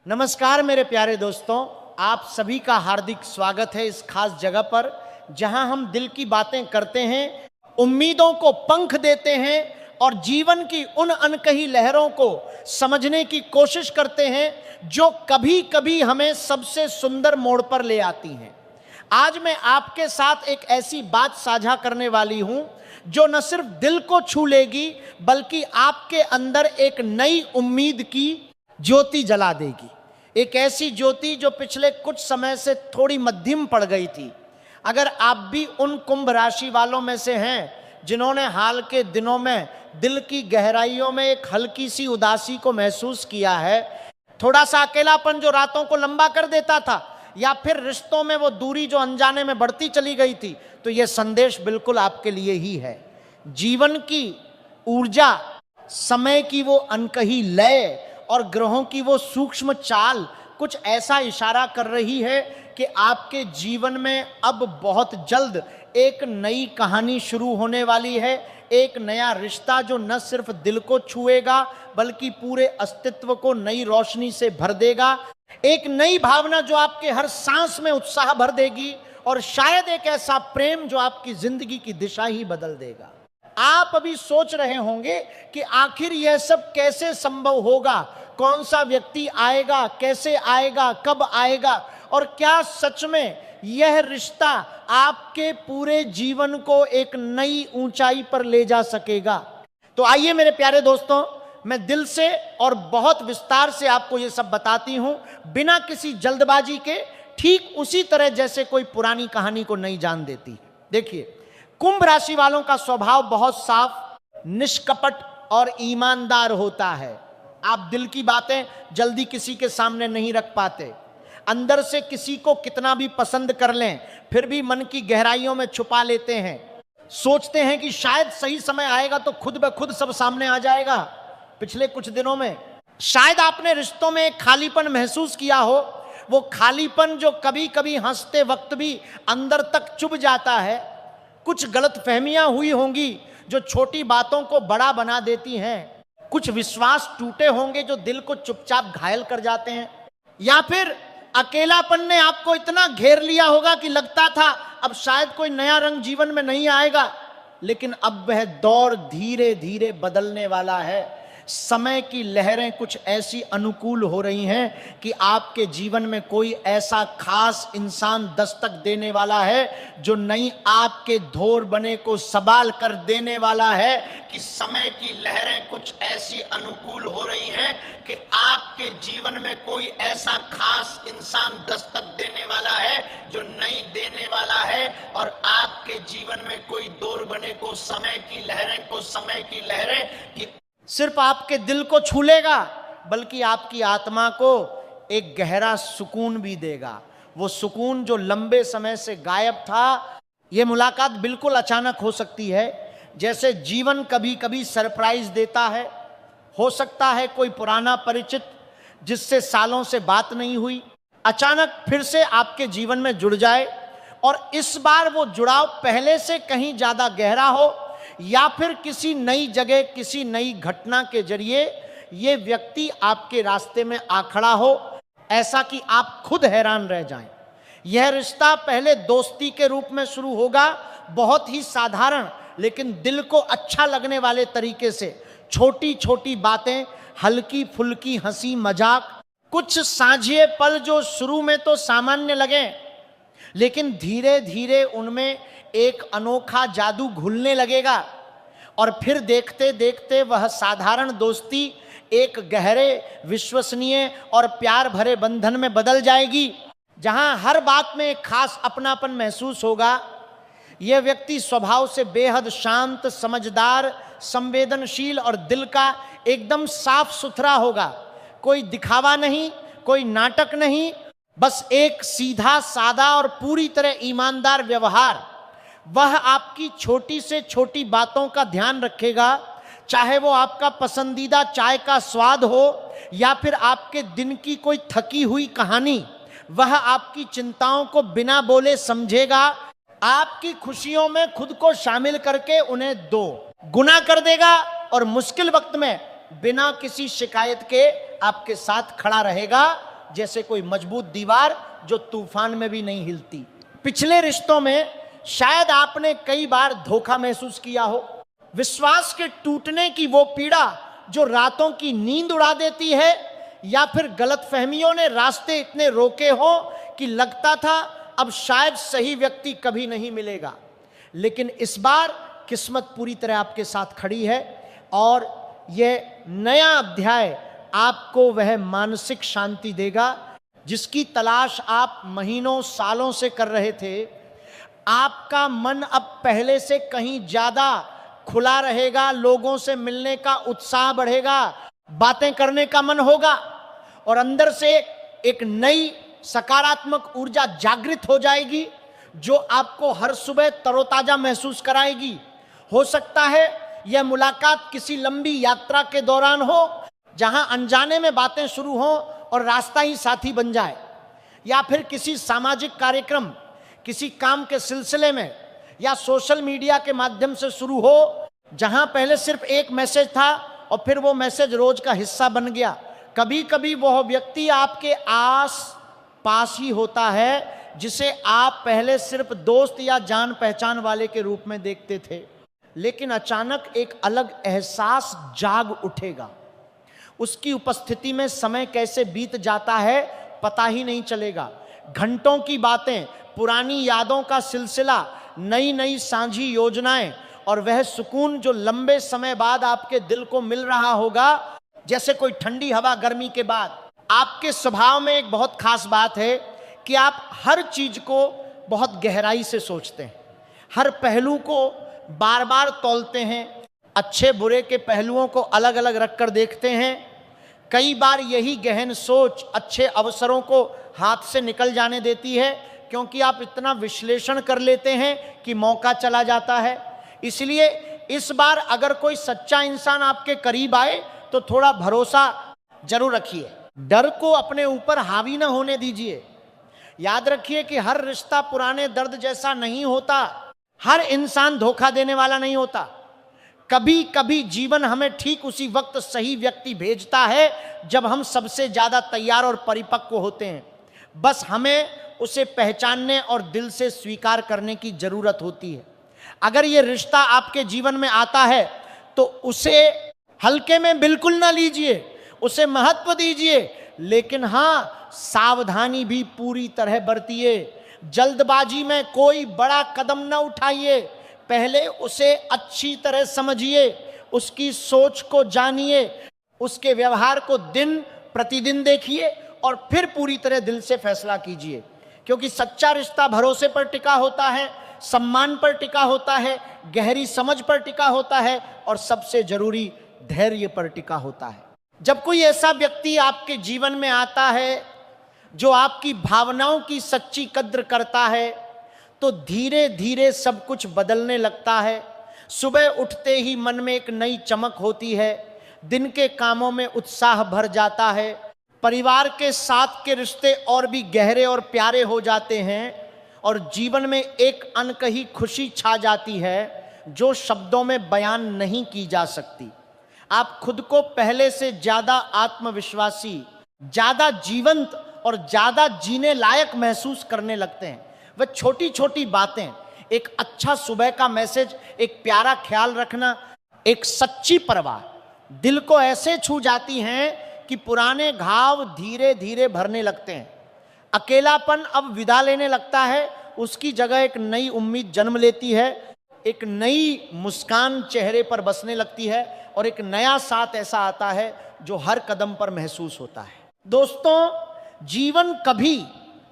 नमस्कार मेरे प्यारे दोस्तों, आप सभी का हार्दिक स्वागत है इस खास जगह पर जहां हम दिल की बातें करते हैं, उम्मीदों को पंख देते हैं और जीवन की उन अनकही लहरों को समझने की कोशिश करते हैं जो कभी कभी हमें सबसे सुंदर मोड़ पर ले आती हैं। आज मैं आपके साथ एक ऐसी बात साझा करने वाली हूं जो न सिर्फ दिल को छू लेगी बल्कि आपके अंदर एक नई उम्मीद की ज्योति जला देगी। एक ऐसी ज्योति जो पिछले कुछ समय से थोड़ी मध्यम पड़ गई थी। अगर आप भी उन कुंभ राशि वालों में से हैं जिन्होंने हाल के दिनों में दिल की गहराइयों में एक हल्की सी उदासी को महसूस किया है, थोड़ा सा अकेलापन जो रातों को लंबा कर देता था, या फिर रिश्तों में वो दूरी जो अनजाने में बढ़ती चली गई थी, तो ये संदेश बिल्कुल आपके लिए ही है। जीवन की ऊर्जा, समय की वो अनकही लय और ग्रहों की वो सूक्ष्म चाल कुछ ऐसा इशारा कर रही है कि आपके जीवन में अब बहुत जल्द एक नई कहानी शुरू होने वाली है। एक नया रिश्ता जो न सिर्फ दिल को छुएगा बल्कि पूरे अस्तित्व को नई रोशनी से भर देगा। एक नई भावना जो आपके हर सांस में उत्साह भर देगी और शायद एक ऐसा प्रेम जो आपकी जिंदगी की दिशा ही बदल देगा। आप अभी सोच रहे होंगे कि आखिर यह सब कैसे संभव होगा, कौन सा व्यक्ति आएगा, कैसे आएगा, कब आएगा, और क्या सच में यह रिश्ता आपके पूरे जीवन को एक नई ऊंचाई पर ले जा सकेगा। तो आइए मेरे प्यारे दोस्तों, मैं दिल से और बहुत विस्तार से आपको यह सब बताती हूं, बिना किसी जल्दबाजी के, ठीक उसी तरह जैसे कोई पुरानी कहानी को नहीं जान देती। देखिए, कुंभ राशि वालों का स्वभाव बहुत साफ, निष्कपट और ईमानदार होता है। आप दिल की बातें जल्दी किसी के सामने नहीं रख पाते। अंदर से किसी को कितना भी पसंद कर लें फिर भी मन की गहराइयों में छुपा लेते हैं। सोचते हैं कि शायद सही समय आएगा तो खुद ब खुद सब सामने आ जाएगा। पिछले कुछ दिनों में शायद आपने रिश्तों में एक खालीपन महसूस किया हो। वो खालीपन जो कभी कभी हंसते वक्त भी अंदर तक चुभ जाता है। कुछ गलतफहमियां हुई होंगी जो छोटी बातों को बड़ा बना देती हैं। कुछ विश्वास टूटे होंगे जो दिल को चुपचाप घायल कर जाते हैं। या फिर अकेलापन ने आपको इतना घेर लिया होगा कि लगता था अब शायद कोई नया रंग जीवन में नहीं आएगा, लेकिन अब वह दौर धीरे धीरे बदलने वाला है। समय की लहरें कुछ ऐसी अनुकूल हो रही हैं कि आपके जीवन में कोई ऐसा खास इंसान दस्तक देने वाला है जो नई आपके धोर बने को सवाल कर देने वाला है। कि समय की लहरें कुछ ऐसी अनुकूल हो रही हैं कि आपके जीवन में कोई ऐसा खास इंसान दस्तक देने वाला है जो नई देने वाला है, और आपके जीवन में कोई दौर बने को समय की लहरें की सिर्फ आपके दिल को छू लेगा बल्कि आपकी आत्मा को एक गहरा सुकून भी देगा। वो सुकून जो लंबे समय से गायब था। ये मुलाकात बिल्कुल अचानक हो सकती है, जैसे जीवन कभी कभी सरप्राइज देता है। हो सकता है कोई पुराना परिचित जिससे सालों से बात नहीं हुई अचानक फिर से आपके जीवन में जुड़ जाए, और इस बार वो जुड़ाव पहले से कहीं ज्यादा गहरा हो, या फिर किसी नई जगह, किसी नई घटना के जरिए ये व्यक्ति आपके रास्ते में आ खड़ा हो, ऐसा कि आप खुद हैरान रह जाएं। यह रिश्ता पहले दोस्ती के रूप में शुरू होगा, बहुत ही साधारण लेकिन दिल को अच्छा लगने वाले तरीके से। छोटी छोटी बातें, हल्की फुल्की हंसी मजाक, कुछ साझे पल जो शुरू में तो सामान्य लगे, लेकिन धीरे धीरे उनमें एक अनोखा जादू घुलने लगेगा, और फिर देखते देखते वह साधारण दोस्ती एक गहरे, विश्वसनीय और प्यार भरे बंधन में बदल जाएगी, जहां हर बात में एक खास अपनापन महसूस होगा। यह व्यक्ति स्वभाव से बेहद शांत, समझदार, संवेदनशील और दिल का एकदम साफ सुथरा होगा। कोई दिखावा नहीं, कोई नाटक नहीं, बस एक सीधा सादा और पूरी तरह ईमानदार व्यवहार। वह आपकी छोटी से छोटी बातों का ध्यान रखेगा, चाहे वो आपका पसंदीदा चाय का स्वाद हो या फिर आपके दिन की कोई थकी हुई कहानी। वह आपकी चिंताओं को बिना बोले समझेगा, आपकी खुशियों में खुद को शामिल करके उन्हें दो गुना कर देगा, और मुश्किल वक्त में बिना किसी शिकायत के आपके साथ खड़ा रहेगा। जैसे कोई मजबूत दीवार जो तूफान में भी नहीं हिलती। पिछले रिश्तों में शायद आपने कई बार धोखा महसूस किया हो, विश्वास के टूटने की वो पीड़ा जो रातों की नींद उड़ा देती है, या फिर गलतफहमियों ने रास्ते इतने रोके हो कि लगता था अब शायद सही व्यक्ति कभी नहीं मिलेगा। लेकिन इस बार किस्मत पूरी तरह आपके साथ खड़ी है और यह नया अध्याय आपको वह मानसिक शांति देगा जिसकी तलाश आप महीनों सालों से कर रहे थे। आपका मन अब पहले से कहीं ज्यादा खुला रहेगा, लोगों से मिलने का उत्साह बढ़ेगा, बातें करने का मन होगा और अंदर से एक नई सकारात्मक ऊर्जा जागृत हो जाएगी जो आपको हर सुबह तरोताजा महसूस कराएगी। हो सकता है यह मुलाकात किसी लंबी यात्रा के दौरान हो जहां अनजाने में बातें शुरू हों और रास्ता ही साथी बन जाए, या फिर किसी सामाजिक कार्यक्रम, किसी काम के सिलसिले में या सोशल मीडिया के माध्यम से शुरू हो जहां पहले सिर्फ एक मैसेज था और फिर वो मैसेज रोज का हिस्सा बन गया। कभी कभी वह व्यक्ति आपके आस पास ही होता है जिसे आप पहले सिर्फ दोस्त या जान पहचान वाले के रूप में देखते थे, लेकिन अचानक एक अलग एहसास जाग उठेगा। उसकी उपस्थिति में समय कैसे बीत जाता है पता ही नहीं चलेगा। घंटों की बातें, पुरानी यादों का सिलसिला, नई नई साझी योजनाएं और वह सुकून जो लंबे समय बाद आपके दिल को मिल रहा होगा, जैसे कोई ठंडी हवा गर्मी के बाद। आपके स्वभाव में एक बहुत खास बात है कि आप हर चीज को बहुत गहराई से सोचते हैं, हर पहलू को बार बार तौलते हैं, अच्छे बुरे के पहलुओं को अलग अलग रखकर देखते हैं। कई बार यही गहन सोच अच्छे अवसरों को हाथ से निकल जाने देती है, क्योंकि आप इतना विश्लेषण कर लेते हैं कि मौका चला जाता है। इसलिए इस बार अगर कोई सच्चा इंसान आपके करीब आए तो थोड़ा भरोसा जरूर रखिए, डर को अपने ऊपर हावी ना होने दीजिए। याद रखिए कि हर रिश्ता पुराने दर्द जैसा नहीं होता, हर इंसान धोखा देने वाला नहीं होता। कभी कभी जीवन हमें ठीक उसी वक्त सही व्यक्ति भेजता है जब हम सबसे ज्यादा तैयार और परिपक्व होते हैं। बस हमें उसे पहचानने और दिल से स्वीकार करने की जरूरत होती है। अगर यह रिश्ता आपके जीवन में आता है तो उसे हल्के में बिल्कुल ना लीजिए, उसे महत्व दीजिए, लेकिन हाँ, सावधानी भी पूरी तरह बरतिए। जल्दबाजी में कोई बड़ा कदम न उठाइए, पहले उसे अच्छी तरह समझिए, उसकी सोच को जानिए, उसके व्यवहार को दिन प्रतिदिन देखिए और फिर पूरी तरह दिल से फैसला कीजिए। क्योंकि सच्चा रिश्ता भरोसे पर टिका होता है, सम्मान पर टिका होता है, गहरी समझ पर टिका होता है और सबसे जरूरी धैर्य पर टिका होता है। जब कोई ऐसा व्यक्ति आपके जीवन में आता है जो आपकी भावनाओं की सच्ची कद्र करता है तो धीरे धीरे सब कुछ बदलने लगता है। सुबह उठते ही मन में एक नई चमक होती है, दिन के कामों में उत्साह भर जाता है, परिवार के साथ के रिश्ते और भी गहरे और प्यारे हो जाते हैं और जीवन में एक अनकही खुशी छा जाती है जो शब्दों में बयान नहीं की जा सकती। आप खुद को पहले से ज्यादा आत्मविश्वासी, ज्यादा जीवंत और ज्यादा जीने लायक महसूस करने लगते हैं। वह छोटी छोटी बातें, एक अच्छा सुबह का मैसेज, एक प्यारा ख्याल रखना, एक सच्ची परवाह दिल को ऐसे छू जाती हैं कि पुराने घाव धीरे धीरे भरने लगते हैं। अकेलापन अब विदा लेने लगता है, उसकी जगह एक नई उम्मीद जन्म लेती है, एक नई मुस्कान चेहरे पर बसने लगती है और एक नया साथ ऐसा आता है जो हर कदम पर महसूस होता है। दोस्तों, जीवन कभी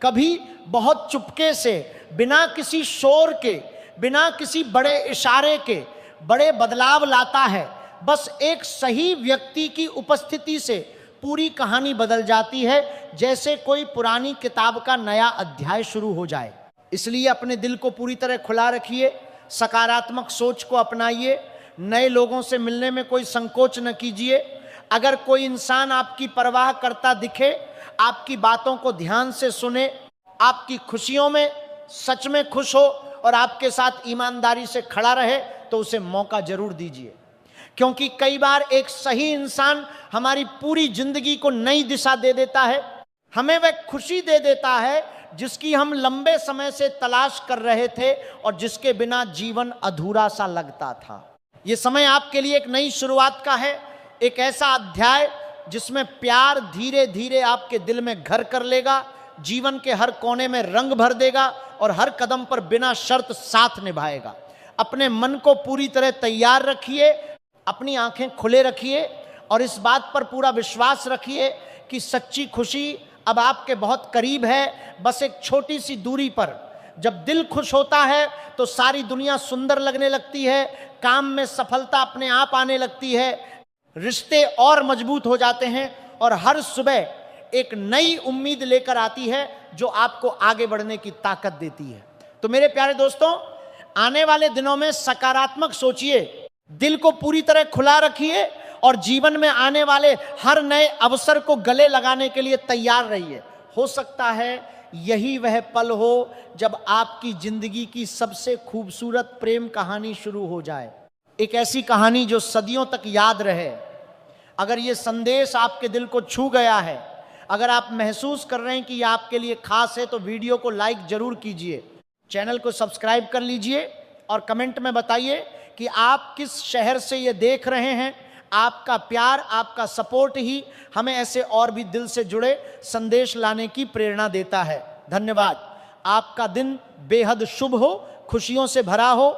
कभी बहुत चुपके से, बिना किसी शोर के, बिना किसी बड़े इशारे के बड़े बदलाव लाता है। बस एक सही व्यक्ति की उपस्थिति से पूरी कहानी बदल जाती है, जैसे कोई पुरानी किताब का नया अध्याय शुरू हो जाए। इसलिए अपने दिल को पूरी तरह खुला रखिए, सकारात्मक सोच को अपनाइए, नए लोगों से मिलने में कोई संकोच न कीजिए। अगर कोई इंसान आपकी परवाह करता दिखे, आपकी बातों को ध्यान से सुने, आपकी खुशियों में सच में खुश हो और आपके साथ ईमानदारी से खड़ा रहे, तो उसे मौका जरूर दीजिए। क्योंकि कई बार एक सही इंसान हमारी पूरी जिंदगी को नई दिशा दे देता है। हमें वह खुशी दे देता है जिसकी हम लंबे समय से तलाश कर रहे थे और जिसके बिना जीवन अधूरा सा लगता था। यह समय आपके लिए एक नई शुरुआत का है, एक ऐसा अध्याय जिसमें प्यार धीरे धीरे आपके दिल में घर कर लेगा, जीवन के हर कोने में रंग भर देगा और हर कदम पर बिना शर्त साथ निभाएगा। अपने मन को पूरी तरह तैयार रखिए, अपनी आंखें खुले रखिए और इस बात पर पूरा विश्वास रखिए कि सच्ची खुशी अब आपके बहुत करीब है, बस एक छोटी सी दूरी पर। जब दिल खुश होता है तो सारी दुनिया सुंदर लगने लगती है, काम में सफलता अपने आप आने लगती है, रिश्ते और मजबूत हो जाते हैं और हर सुबह एक नई उम्मीद लेकर आती है जो आपको आगे बढ़ने की ताकत देती है। तो मेरे प्यारे दोस्तों, आने वाले दिनों में सकारात्मक सोचिए, दिल को पूरी तरह खुला रखिए और जीवन में आने वाले हर नए अवसर को गले लगाने के लिए तैयार रहिए। हो सकता है यही वह पल हो जब आपकी जिंदगी की सबसे खूबसूरत प्रेम कहानी शुरू हो जाए, एक ऐसी कहानी जो सदियों तक याद रहे। अगर ये संदेश आपके दिल को छू गया है, अगर आप महसूस कर रहे हैं कि यह आपके लिए खास है, तो वीडियो को लाइक जरूर कीजिए, चैनल को सब्सक्राइब कर लीजिए और कमेंट में बताइए कि आप किस शहर से ये देख रहे हैं। आपका प्यार, आपका सपोर्ट ही हमें ऐसे और भी दिल से जुड़े संदेश लाने की प्रेरणा देता है। धन्यवाद। आपका दिन बेहद शुभ हो, खुशियों से भरा हो।